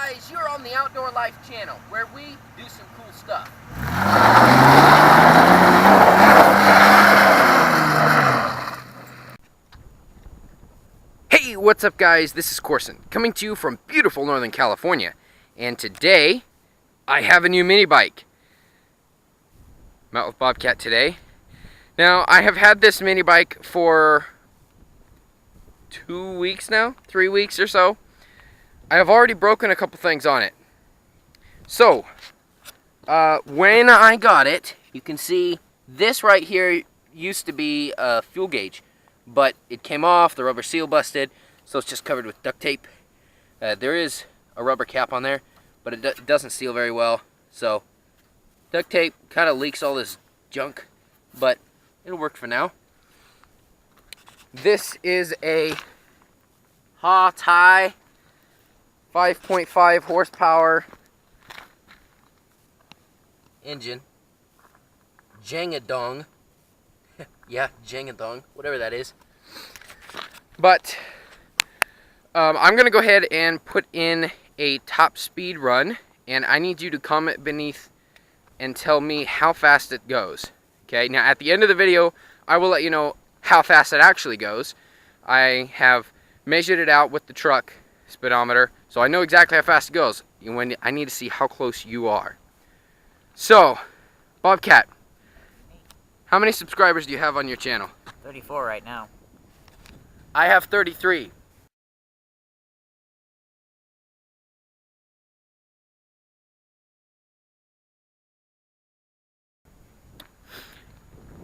guys, you're on the Outdoor Life channel, where we do some cool stuff. Hey, what's up guys? This is Corson, coming to you from beautiful Northern California. And today, I have a new mini bike. I'm out with Bobcat today. Now, I have had this mini bike for 2 weeks now, 3 weeks or so. I have already broken a couple things on it. So, when I got it, you can see this right here used to be a fuel gauge, but it came off, the rubber seal busted, so it's just covered with duct tape. There is a rubber cap on there, but it doesn't seal very well, so duct tape kind of leaks all this junk, but it'll work for now. This is a Hawtai 5.5 horsepower engine. Jengadong. Yeah, Jengadong, whatever that is. But I'm going to go ahead and put in a top speed run, and I need you to comment beneath and tell me how fast it goes. Okay, now at the end of the video, I will let you know how fast it actually goes. I have measured it out with the truck speedometer, so I know exactly how fast it goes. When I need to see how close you are. So, Bobcat, how many subscribers do you have on your channel? 34 right now. I have 33.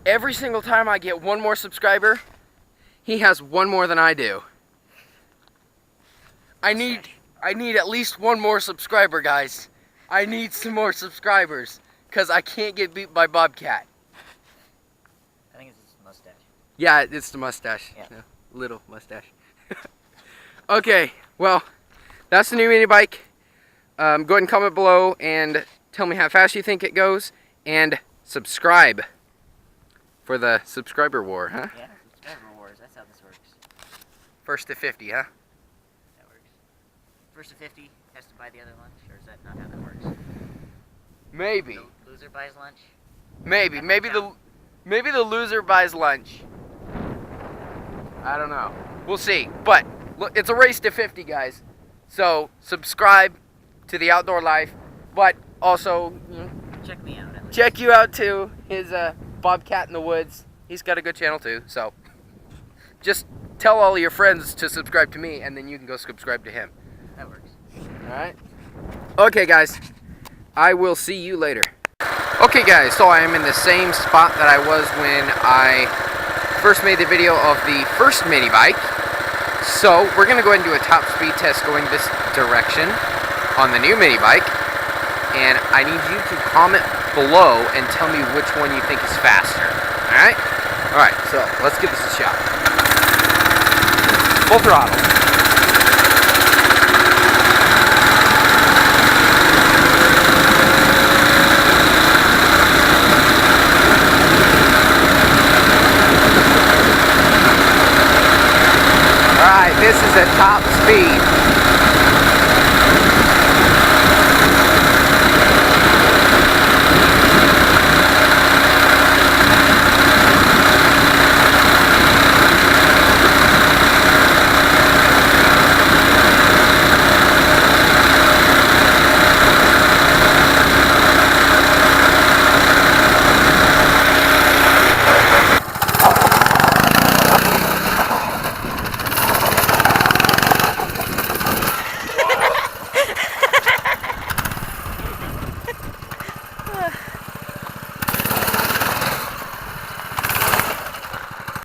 Every single time I get one more subscriber, he has one more than I do. I need at least one more subscriber, guys. I need some more subscribers, because I can't get beat by Bobcat. I think it's his mustache. Yeah, it's the mustache. Yeah. Yeah, little mustache. Okay, well, that's the new mini bike. Go ahead and comment below and tell me how fast you think it goes, and subscribe for the subscriber war, huh? Yeah, subscriber wars. That's how this works. First to 50, huh? That works. First to 50 has to buy the other lunch, or is that not how that works? Maybe. The loser buys lunch. Maybe the loser buys lunch. I don't know. We'll see. But look, it's a race to 50, guys. So subscribe to the Outdoor Life, but also Check me out. At least. check you out too. His Bobcat in the Woods. He's got a good channel too. So just tell all of your friends to subscribe to me, and then you can go subscribe to him. That works. All right. Okay, guys. I will see you later. Okay guys, so I am in the same spot that I was when I first made the video of the first mini bike. So we're going to go ahead and do a top speed test going this direction on the new mini bike. And I need you to comment below and tell me which one you think is faster. Alright? Alright, so let's give this a shot. Full throttle. Alright, this is at top speed.